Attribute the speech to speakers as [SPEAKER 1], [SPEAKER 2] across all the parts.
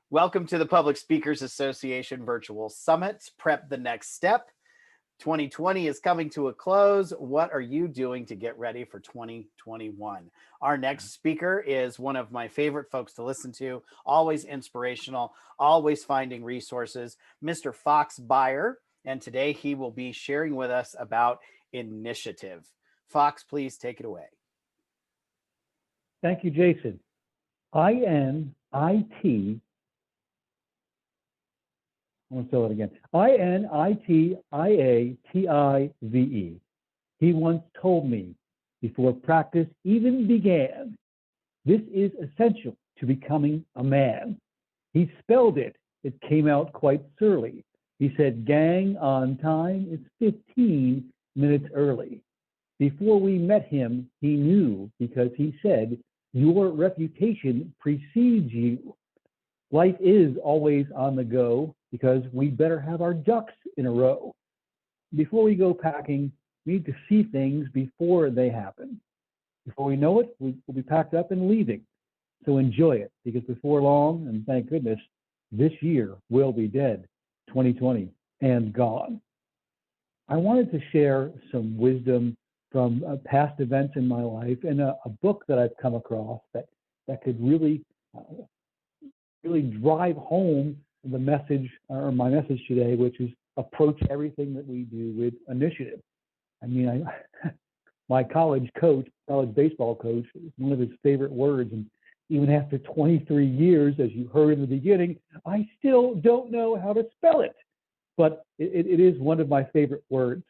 [SPEAKER 1] Welcome to the Public Speakers Association Virtual Summits. Prep the next step. 2020 is coming to a close. What are you doing to get ready for 2021? Our next speaker is one of my favorite folks to listen to, always inspirational, always finding resources, Mr. Fox Beyer. And today he will be sharing with us about initiative. Fox, please take it away.
[SPEAKER 2] Thank you, Jason. I-N-I-T, I'm going to spell it again. I-N-I-T-I-A-T-I-V-E. He once told me before practice even began, this is essential to becoming a man. He spelled it. It came out quite surly. He said, gang on time is 15 minutes early. Before we met him, he knew because he said, your reputation precedes you. Life is always on the go because we better have our ducks in a row. Before we go packing, we need to see things before they happen. Before we know it, we'll be packed up and leaving. So enjoy it, because before long, and thank goodness, this year will be dead, 2020, and gone. I wanted to share some wisdom from past events in my life and a book that I've come across that could really drive home the message, or my message today, which is approach everything that we do with initiative. I mean, my college baseball coach, one of his favorite words, and even after 23 years, as you heard in the beginning, I still don't know how to spell it, but it is one of my favorite words.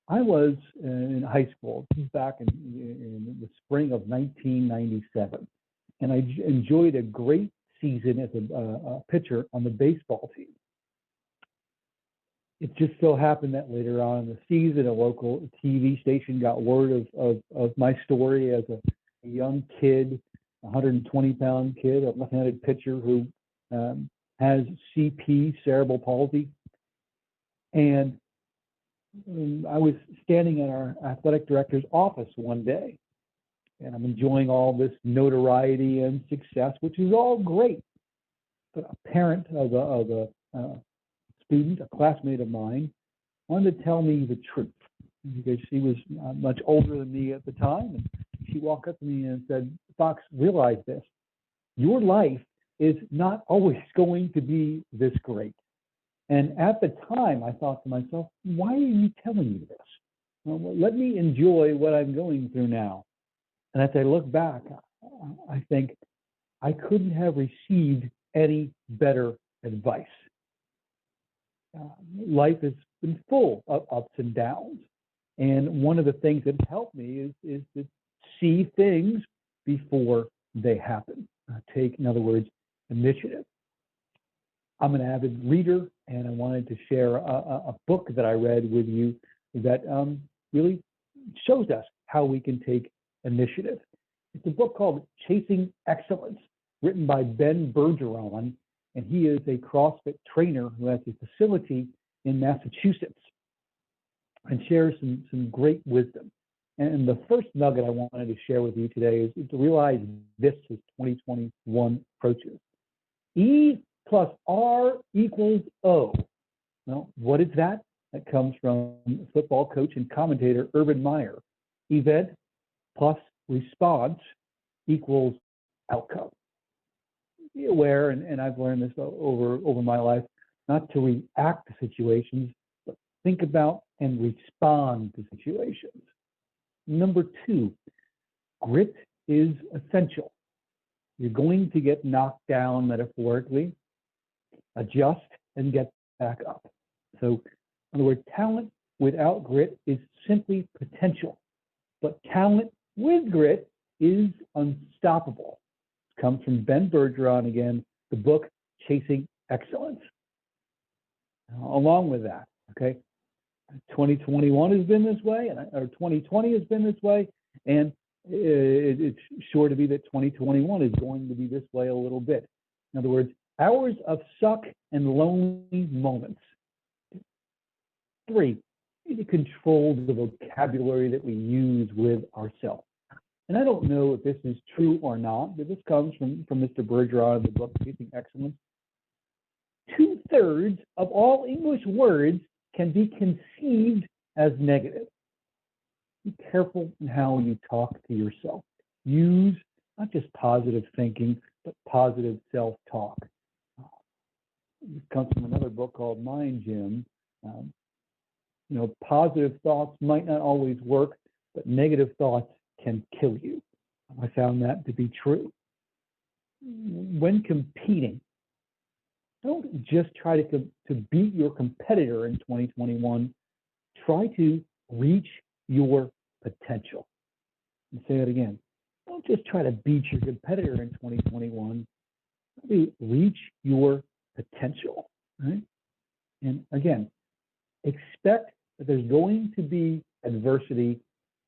[SPEAKER 2] I was in high school back in the spring of 1997, and I enjoyed a great season as a pitcher on the baseball team. It just so happened that later on in the season, a local TV station got word of my story as a young kid, 120-pound kid, a left-handed pitcher who has CP, cerebral palsy. And I was standing in our athletic director's office one day, and I'm enjoying all this notoriety and success, which is all great. But a parent of a student, a classmate of mine, wanted to tell me the truth, because she was much older than me at the time. And she walked up to me and said, Fox, realize this. Your life is not always going to be this great. And at the time, I thought to myself, why are you telling me this? Well, let me enjoy what I'm going through now. And as I look back, I think I couldn't have received any better advice. Life has been full of ups and downs. And one of the things that helped me is to see things before they happen. Take, in other words, initiative. I'm an avid reader, and I wanted to share a book that I read with you that really shows us how we can take initiative. It's a book called Chasing Excellence, written by Ben Bergeron, and he is a CrossFit trainer who has a facility in Massachusetts and shares some great wisdom. And the first nugget I wanted to share with you today is to realize this as 2021 approaches. E plus R equals O. Well, what is that? That comes from football coach and commentator Urban Meyer. Event plus response equals outcome. Be aware, and I've learned this over my life, not to react to situations, but think about and respond to situations. Number two, grit is essential. You're going to get knocked down metaphorically, adjust, and get back up. So, in other words, talent without grit is simply potential, but talent with grit is unstoppable. It comes from Ben Bergeron again, the book Chasing Excellence. Along with that, okay, 2021 has been this way, or 2020 has been this way, and it's sure to be that 2021 is going to be this way a little bit. In other words, hours of suck and lonely moments. 3, we need to control the vocabulary that we use with ourselves. and I don't know if this is true or not, but this comes from Mr. Bergeron in the book Chasing Excellence. 2/3 of all English words can be conceived as negative. Be careful in how you talk to yourself. Use not just positive thinking, but positive self-talk. This comes from another book called Mind Gym. Positive thoughts might not always work, but negative thoughts can kill you. I found that to be true. When competing, don't just try to beat your competitor in 2021. Try to reach your potential. And say it again. Don't just try to beat your competitor in 2021. Try to reach your potential, right? And again, expect that there's going to be adversity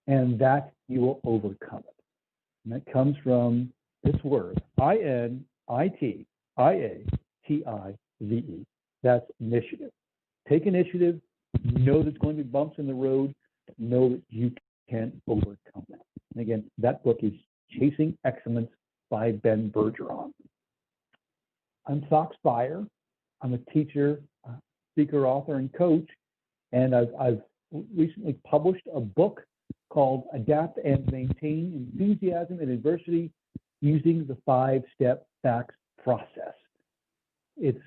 [SPEAKER 2] and that you will overcome it. And that comes from this word, INITIATIVE. That's initiative. Take initiative. Know there's going to be bumps in the road, but know that you can overcome that. And again, that book is Chasing Excellence by Ben Bergeron. I'm Fox Beyer. I'm a teacher, speaker, author, and coach. And I've recently published a book called Adapt and Maintain Enthusiasm in Adversity Using the 5-Step FACTS Process. It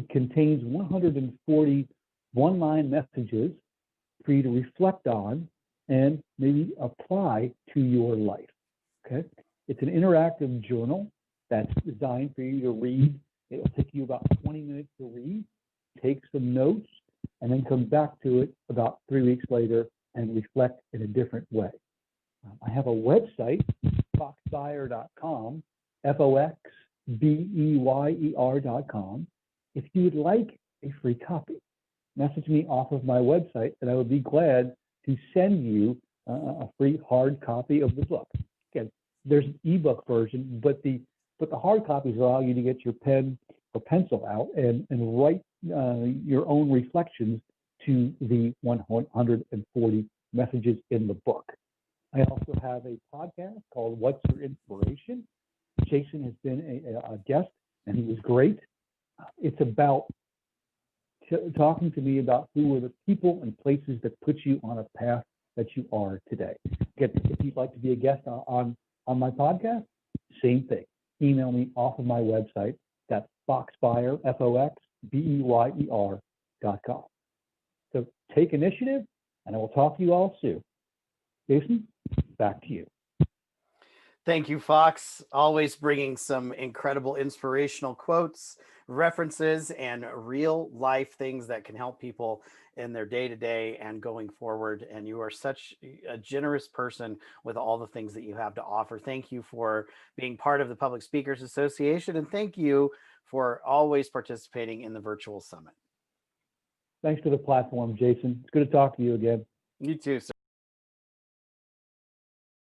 [SPEAKER 2] contains 140 one-line messages for you to reflect on and maybe apply to your life. Okay? It's an interactive journal that's designed for you to read. It'll take you about 20 minutes to read, take some notes, and then come back to it about 3 weeks later and reflect in a different way. I have a website, foxbeyer.com, FOXBEYER.com. If you would like a free copy, message me off of my website, and I would be glad to send you a free hard copy of the book. Again, there's an ebook version, but the hard copies allow you to get your pen or pencil out and write your own reflections to the 140 messages in the book. I also have a podcast called What's Your Inspiration? Jason has been a guest, and he was great. It's about talking to me about who are the people and places that put you on a path that you are today. Again, if you'd like to be a guest on my podcast, same thing. Email me off of my website. That's foxbeyer, FOXBEYER.com. So take initiative, and I will talk to you all soon. Jason, back to you.
[SPEAKER 1] Thank you, Fox. Always bringing some incredible inspirational quotes, references, and real life things that can help people in their day to day and going forward. And you are such a generous person with all the things that you have to offer. Thank you for being part of the Public Speakers Association. And thank you for always participating in the virtual summit.
[SPEAKER 2] Thanks for the platform, Jason. It's good to talk to you again.
[SPEAKER 1] You too, sir.